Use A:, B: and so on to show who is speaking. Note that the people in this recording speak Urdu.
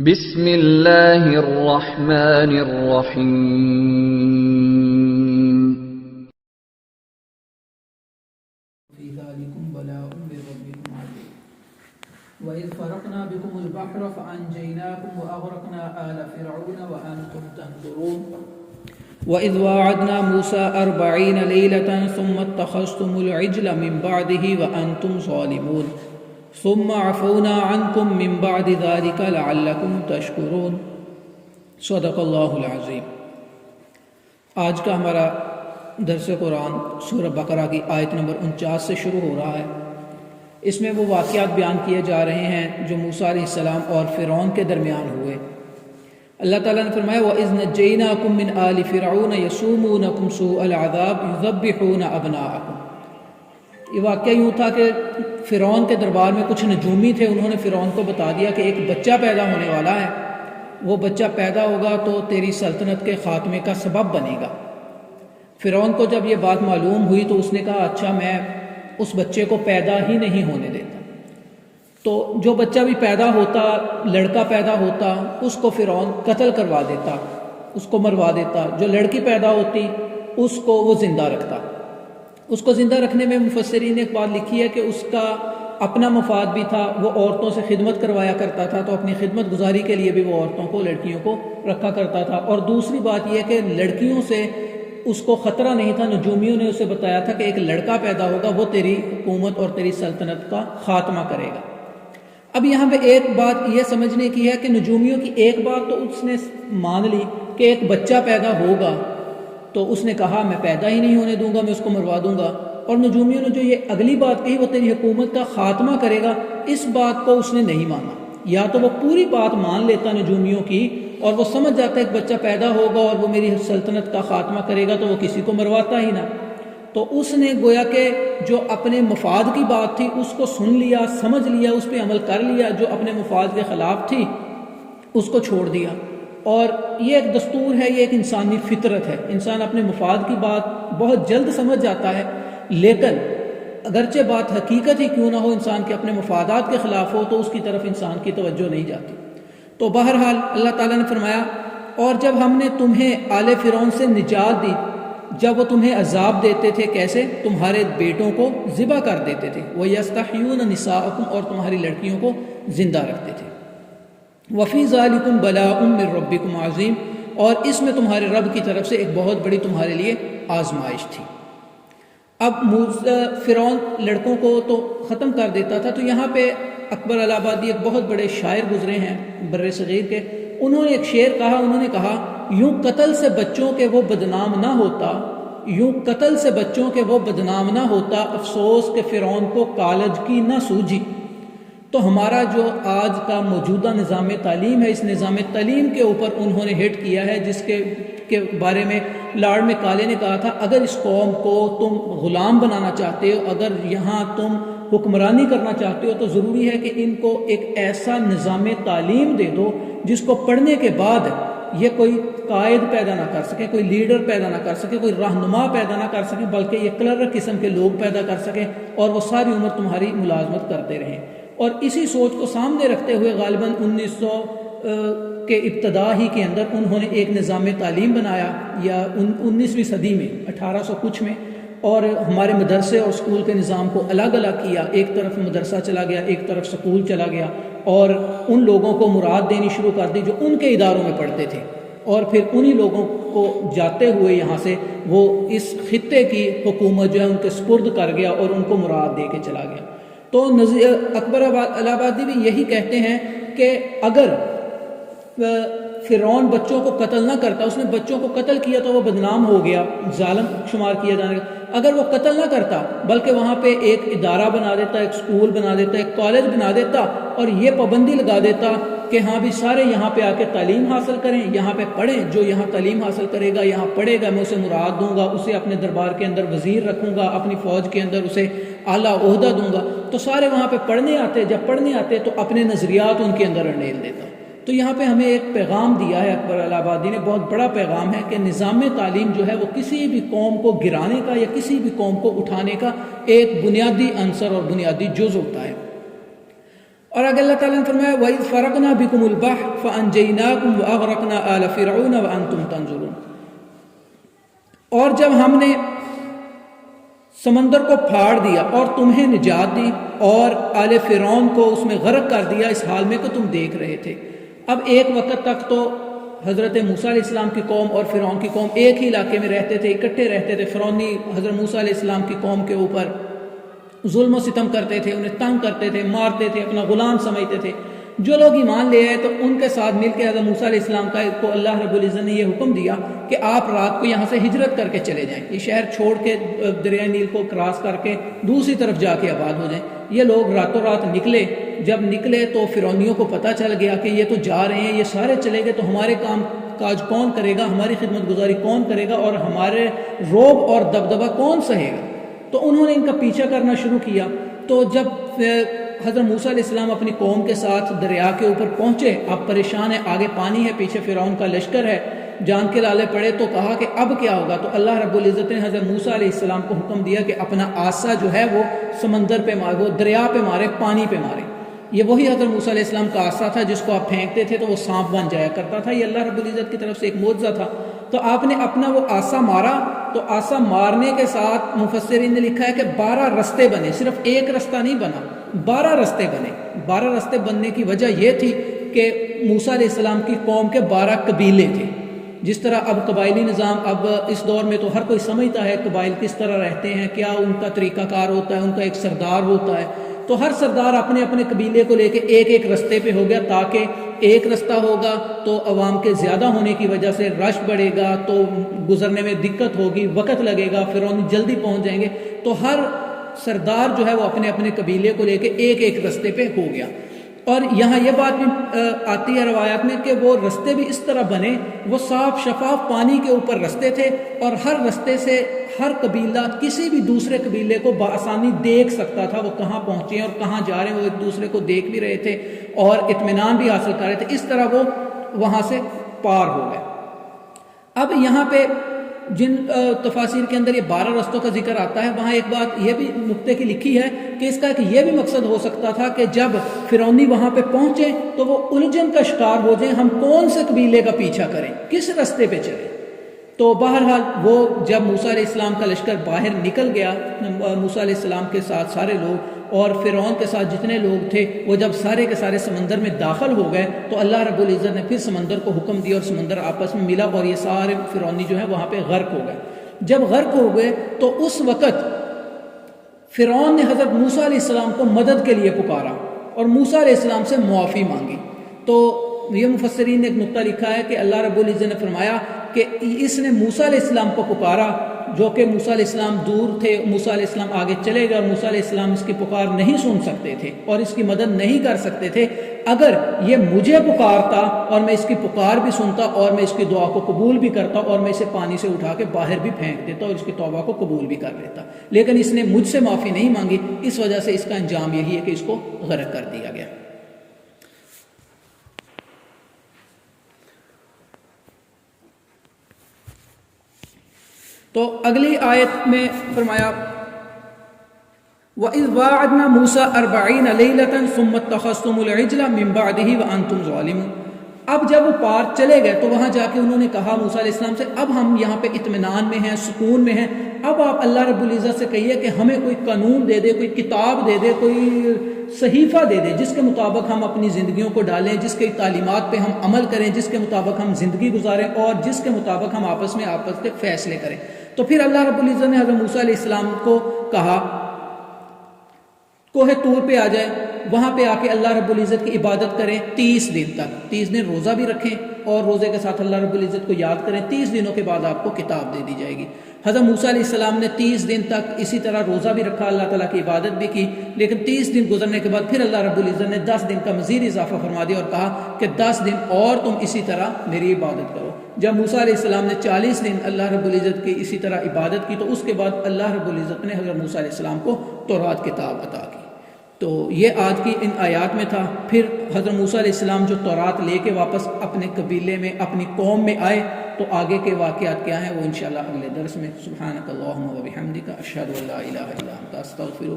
A: بسم اللہ الرحمن الرحیم
B: فی ذالکم بلاء من ربکم عظیم وَإِذْ فَرَقْنَا بِكُمُ الْبَحْرَ فَأَنْجَيْنَاكُمْ وَأَغْرَقْنَا آلَ فِرْعَوْنَ وَأَنْتُمْ تَنْظُرُونَ وَإِذْ وَاعَدْنَا مُوسَىٰ 40 لَيْلَةً ثُمَّ اتَّخَذْتُمُ الْعِجْلَ مِنْ بَعْدِهِ وَأَنْتُمْ ظَالِمُونَ ثُمَّ عَفَوْنَا عَنْكُمْ مِنْ بَعْدِ ذَلِكَ لَعَلَّكُمْ تَشْكُرُونَ صدق اللہ العظیم۔ آج کا ہمارا درس قرآن سورہ بقرہ کی آیت نمبر 49 سے شروع ہو رہا ہے۔ اس میں وہ واقعات بیان کیے جا رہے ہیں جو موسیٰ علیہ السلام اور فرعون کے درمیان ہوئے۔ اللہ تعالیٰ نے فرمایا وَإِذْ نَجَّيْنَاكُمْ مِنْ آلِ فِرْعَوْنَ يَسُومُونَكُمْ سُوءَ الْعَذَابِ يُذَبِّحُونَ أَبْنَاءَكُمْ۔ یہ واقعہ یوں تھا کہ فرعون کے دربار میں کچھ نجومی تھے، انہوں نے فرعون کو بتا دیا کہ ایک بچہ پیدا ہونے والا ہے، وہ بچہ پیدا ہوگا تو تیری سلطنت کے خاتمے کا سبب بنے گا۔ فرعون کو جب یہ بات معلوم ہوئی تو اس نے کہا اچھا میں اس بچے کو پیدا ہی نہیں ہونے دیتا۔ تو جو بچہ بھی پیدا ہوتا، لڑکا پیدا ہوتا، اس کو فرعون قتل کروا دیتا، اس کو مروا دیتا۔ جو لڑکی پیدا ہوتی اس کو وہ زندہ رکھتا۔ اس کو زندہ رکھنے میں مفسرین نے ایک بات لکھی ہے کہ اس کا اپنا مفاد بھی تھا، وہ عورتوں سے خدمت کروایا کرتا تھا، تو اپنی خدمت گزاری کے لیے بھی وہ عورتوں کو، لڑکیوں کو رکھا کرتا تھا۔ اور دوسری بات یہ کہ لڑکیوں سے اس کو خطرہ نہیں تھا، نجومیوں نے اسے بتایا تھا کہ ایک لڑکا پیدا ہوگا، وہ تیری حکومت اور تیری سلطنت کا خاتمہ کرے گا۔ اب یہاں پہ ایک بات یہ سمجھنے کی ہے کہ نجومیوں کی ایک بات تو اس نے مان لی کہ ایک بچہ پیدا ہوگا، تو اس نے کہا میں پیدا ہی نہیں ہونے دوں گا، میں اس کو مروا دوں گا۔ اور نجومیوں نے جو یہ اگلی بات کہی وہ تیری حکومت کا خاتمہ کرے گا، اس بات کو اس نے نہیں مانا۔ یا تو وہ پوری بات مان لیتا نجومیوں کی اور وہ سمجھ جاتا ہے کہ بچہ پیدا ہوگا اور وہ میری سلطنت کا خاتمہ کرے گا، تو وہ کسی کو مرواتا ہی نہ۔ تو اس نے گویا کہ جو اپنے مفاد کی بات تھی اس کو سن لیا، سمجھ لیا، اس پہ عمل کر لیا، جو اپنے مفاد کے خلاف تھی اس کو چھوڑ دیا۔ اور یہ ایک دستور ہے، یہ ایک انسانی فطرت ہے۔ انسان اپنے مفاد کی بات بہت جلد سمجھ جاتا ہے، لیکن اگرچہ بات حقیقت ہی کیوں نہ ہو، انسان کے اپنے مفادات کے خلاف ہو، تو اس کی طرف انسان کی توجہ نہیں جاتی۔ تو بہرحال اللہ تعالیٰ نے فرمایا اور جب ہم نے تمہیں آل فرعون سے نجات دی، جب وہ تمہیں عذاب دیتے تھے، کیسے؟ تمہارے بیٹوں کو ذبح کر دیتے تھے، وَيَسْتَحْيُونَ نِسَاءَكُمْ، اور تمہاری لڑکیوں کو زندہ رکھتے تھے۔ وَفِي ذَلِكُمْ بَلَاءٌ مِّن رَبِّكُمْ عَظِيمٌ، اور اس میں تمہارے رب کی طرف سے ایک بہت بڑی تمہارے لیے آزمائش تھی۔ اب فرعون لڑکوں کو تو ختم کر دیتا تھا، تو یہاں پہ اکبر الہ آبادی ایک بہت بڑے شاعر گزرے ہیں بر صغیر کے، انہوں نے ایک شعر کہا، انہوں نے کہا یوں قتل سے بچوں کے وہ بدنام نہ ہوتا، یوں قتل سے بچوں کے وہ بدنام نہ ہوتا، افسوس کہ فرعون کو کالج کی نہ سوجی۔ تو ہمارا جو آج کا موجودہ نظام تعلیم ہے، اس نظام تعلیم کے اوپر انہوں نے ہٹ کیا ہے، جس کے بارے میں لارڈ میکالے نے کہا تھا اگر اس قوم کو تم غلام بنانا چاہتے ہو، اگر یہاں تم حکمرانی کرنا چاہتے ہو، تو ضروری ہے کہ ان کو ایک ایسا نظام تعلیم دے دو جس کو پڑھنے کے بعد یہ کوئی قائد پیدا نہ کر سکے، کوئی لیڈر پیدا نہ کر سکے، کوئی رہنما پیدا نہ کر سکے، بلکہ یہ کلرک قسم کے لوگ پیدا کر سکیں اور وہ ساری عمر تمہاری ملازمت کرتے رہیں۔ اور اسی سوچ کو سامنے رکھتے ہوئے غالباً 1900 کے ابتدا ہی کے اندر انہوں نے ایک نظام تعلیم بنایا، یا 19ویں صدی میں 1800 کچھ میں، اور ہمارے مدرسے اور سکول کے نظام کو الگ الگ کیا۔ ایک طرف مدرسہ چلا گیا، ایک طرف سکول چلا گیا، اور ان لوگوں کو مراد دینی شروع کر دی جو ان کے اداروں میں پڑھتے تھے، اور پھر انہی لوگوں کو جاتے ہوئے یہاں سے وہ اس خطے کی حکومت جو ہے ان کے سپرد کر گیا اور ان کو مراد دے کے چلا گیا۔ تو اکبر الہ آبادی بھی یہی کہتے ہیں کہ اگر فرعون بچوں کو قتل نہ کرتا، اس نے بچوں کو قتل کیا تو وہ بدنام ہو گیا، ظالم شمار کیا جانے گا۔ اگر وہ قتل نہ کرتا بلکہ وہاں پہ ایک ادارہ بنا دیتا، ایک سکول بنا دیتا، ایک کالج بنا دیتا، اور یہ پابندی لگا دیتا کہ ہاں بھی سارے یہاں پہ آ کے تعلیم حاصل کریں، یہاں پہ پڑھیں، جو یہاں تعلیم حاصل کرے گا، یہاں پڑھے گا، میں اسے مراد دوں گا، اسے اپنے دربار کے اندر وزیر رکھوں گا، اپنی فوج کے اندر اسے اعلیٰ عہدہ دوں گا، تو سارے وہاں پہ پڑھنے آتے، جب پڑھنے آتے تو اپنے نظریات ان کے اندر انڈیل دیتا۔ تو یہاں پہ ہمیں ایک پیغام دیا ہے اکبر الہ آبادی نے، بہت بڑا پیغام ہے کہ نظام تعلیم جو ہے وہ کسی بھی قوم کو گرانے کا یا کسی بھی قوم کو اٹھانے کا ایک بنیادی عنصر اور بنیادی جز ہوتا ہے۔ اور اگر اللہ تعالیٰ نے فرمایا وَإِذْ فَرَقْنَا بِكُمُ الْبَحْرَ فَأَنْجَيْنَاكُمْ وَأَغْرَقْنَا آلَ فِرْعَوْنَ وَأَنْتُمْ تَنظُرُونَ، اور جب ہم نے سمندر کو پھاڑ دیا اور تمہیں نجات دی اور آل فرعون کو اس میں غرق کر دیا اس حال میں کہ تم دیکھ رہے تھے۔ اب ایک وقت تک تو حضرت موسیٰ علیہ السلام کی قوم اور فرعون کی قوم ایک ہی علاقے میں رہتے تھے، اکٹھے رہتے تھے۔ فرعونی حضرت موسیٰ علیہ السلام کی قوم کے اوپر ظلم و ستم کرتے تھے، انہیں تنگ کرتے تھے، مارتے تھے، اپنا غلام سمجھتے تھے۔ جو لوگ ایمان لے آئے تو ان کے ساتھ مل کے حضرت موسیٰ علیہ السلام کو اللہ رب العزت نے یہ حکم دیا کہ آپ رات کو یہاں سے ہجرت کر کے چلے جائیں، یہ شہر چھوڑ کے دریائے نیل کو کراس کر کے دوسری طرف جا کے آباد ہو جائیں۔ یہ لوگ راتوں رات نکلے، جب نکلے تو فرعونیوں کو پتہ چل گیا کہ یہ تو جا رہے ہیں، یہ سارے چلے گئے تو ہمارے کام کاج کون کرے گا، ہماری خدمت گزاری کون کرے گا اور ہمارے روب اور دبدبہ کون سہے گا۔ تو انہوں نے ان کا پیچھا کرنا شروع کیا۔ تو جب حضرت موسیٰ علیہ السلام اپنی قوم کے ساتھ دریا کے اوپر پہنچے، اب پریشان ہے، آگے پانی ہے، پیچھے فرعون کا لشکر ہے، جان کے لالے پڑے، تو کہا کہ اب کیا ہوگا؟ تو اللہ رب العزت نے حضرت موسیٰ علیہ السلام کو حکم دیا کہ اپنا عصا جو ہے وہ سمندر پہ مارے، وہ دریا پہ مارے، پانی پہ مارے۔ یہ وہی حضرت موسیٰ علیہ السلام کا عصا تھا جس کو آپ پھینکتے تھے تو وہ سانپ بن جایا کرتا تھا، یہ اللہ رب العزت کی طرف سے ایک معجزہ تھا۔ تو آپ نے اپنا وہ عصا مارا، تو عصا مارنے کے ساتھ مفسرین نے لکھا ہے کہ 12 رستے بنے، صرف ایک رستہ نہیں بنا، 12 رستے بنے۔ 12 رستے بننے کی وجہ یہ تھی کہ موسیٰ علیہ السلام کی قوم کے 12 قبیلے تھے۔ جس طرح اب قبائلی نظام، اب اس دور میں تو ہر کوئی سمجھتا ہے قبائل کس طرح رہتے ہیں، کیا ان کا طریقہ کار ہوتا ہے، ان کا ایک سردار ہوتا ہے۔ تو ہر سردار اپنے اپنے قبیلے کو لے کے ایک ایک رستے پہ ہو گیا، تاکہ ایک رستہ ہوگا تو عوام کے زیادہ ہونے کی وجہ سے رش بڑھے گا، تو گزرنے میں دقت ہوگی، وقت لگے گا، فرعون جلدی پہنچ جائیں گے۔ تو ہر سردار جو ہے وہ اپنے اپنے قبیلے کو لے کے ایک ایک رستے پہ ہو گیا۔ اور یہاں یہ بات بھی آتی ہے روایات میں کہ وہ رستے بھی اس طرح بنے، وہ صاف شفاف پانی کے اوپر رستے تھے، اور ہر رستے سے ہر قبیلہ کسی بھی دوسرے قبیلے کو بآسانی دیکھ سکتا تھا، وہ کہاں پہنچے ہیں اور کہاں جا رہے ہیں، وہ ایک دوسرے کو دیکھ بھی رہے تھے اور اطمینان بھی حاصل کر رہے تھے۔ اس طرح وہ وہاں سے پار ہو گئے۔ اب یہاں پہ جن تفاسیر کے اندر یہ 12 رستوں کا ذکر آتا ہے، وہاں ایک بات یہ بھی نقطے کی لکھی ہے کہ اس کا یہ بھی مقصد ہو سکتا تھا کہ جب فرعونی وہاں پہ پہنچے تو وہ الجھن کا شکار ہو جائیں، ہم کون سے قبیلے کا پیچھا کریں، کس رستے پہ چلیں۔ تو بہرحال وہ جب موسیٰ علیہ السلام کا لشکر باہر نکل گیا، موسیٰ علیہ السلام کے ساتھ سارے لوگ اور فرعون کے ساتھ جتنے لوگ تھے، وہ جب سارے کے سارے سمندر میں داخل ہو گئے تو اللہ رب العزت نے پھر سمندر کو حکم دیا اور سمندر آپس میں ملا اور یہ سارے فرعونی جو ہے وہاں پہ غرق ہو گئے۔ جب غرق ہو گئے تو اس وقت فرعون نے حضرت موسیٰ علیہ السلام کو مدد کے لیے پکارا اور موسیٰ علیہ السلام سے معافی مانگی۔ تو یہ مفسرین نے ایک نقطہ لکھا ہے کہ اللہ رب العزت نے فرمایا کہ اس نے موسیٰ علیہ السلام کو پکارا، جو کہ موسیٰ علیہ السلام دور تھے، موسیٰ علیہ السلام آگے چلے گئے اور موسیٰ علیہ السلام اس کی پکار نہیں سن سکتے تھے اور اس کی مدد نہیں کر سکتے تھے۔ اگر یہ مجھے پکارتا اور میں اس کی پکار بھی سنتا اور میں اس کی دعا کو قبول بھی کرتا اور میں اسے پانی سے اٹھا کے باہر بھی پھینک دیتا اور اس کی توبہ کو قبول بھی کر لیتا، لیکن اس نے مجھ سے معافی نہیں مانگی، اس وجہ سے اس کا انجام یہی ہے کہ اس کو غرق کر دیا گیا۔ تو اگلی آیت میں فرمایا وَإِذْ وَاعَدْنَا مُوسَىٰ 40 لَيْلَةً ثُمَّ اتَّخَذْتُمُ الْعِجْلَ مِن بَعْدِهِ وَأَنْتُمْ ظَالِمُونَ۔ اب جب وہ پار چلے گئے تو وہاں جا کے انہوں نے کہا موسیٰ علیہ السلام سے، اب ہم یہاں پہ اطمینان میں ہیں، سکون میں ہیں، اب آپ اللہ رب العزت سے کہیے کہ ہمیں کوئی قانون دے دے، کوئی کتاب دے دے، کوئی صحیفہ دے دے جس کے مطابق ہم اپنی زندگیوں کو ڈالیں، جس کی تعلیمات پہ ہم عمل کریں، جس کے مطابق ہم زندگی گزاریں اور جس کے مطابق ہم آپس میں کے فیصلے کریں۔ تو پھر اللہ رب العزت نے حضرت موسیٰ علیہ السلام کو کہا کوہ طور پہ آ جائے، وہاں پہ آ کے اللہ رب العزت کی عبادت کریں 30 دن تک، 30 دن روزہ بھی رکھیں اور روزے کے ساتھ اللہ رب العزت کو یاد کریں، 30 دنوں کے بعد آپ کو کتاب دے دی جائے گی۔ حضرت موسیٰ علیہ السلام نے 30 دن تک اسی طرح روزہ بھی رکھا، اللہ تعالیٰ کی عبادت بھی کی، لیکن 30 دن گزرنے کے بعد پھر اللہ رب العزت نے 10 دن کا مزید اضافہ فرما دیا اور کہا کہ 10 دن اور تم اسی طرح میری عبادت کرو۔ جب موسیٰ علیہ السلام نے 40 دن اللہ رب العزت کی اسی طرح عبادت کی تو اس کے بعد اللہ رب العزت نے حضرت موسیٰ علیہ السلام کو تورات کتاب عطا کی۔ تو یہ آج کی ان آیات میں تھا۔ پھر حضرت موسیٰ علیہ السلام جو تورات لے کے واپس اپنے قبیلے میں اپنی قوم میں آئے تو آگے کے واقعات کیا ہیں وہ انشاءاللہ اگلے درس میں۔ سبحانک اللہم و بحمدک اشہد ان لا الہ الا انت استغفرک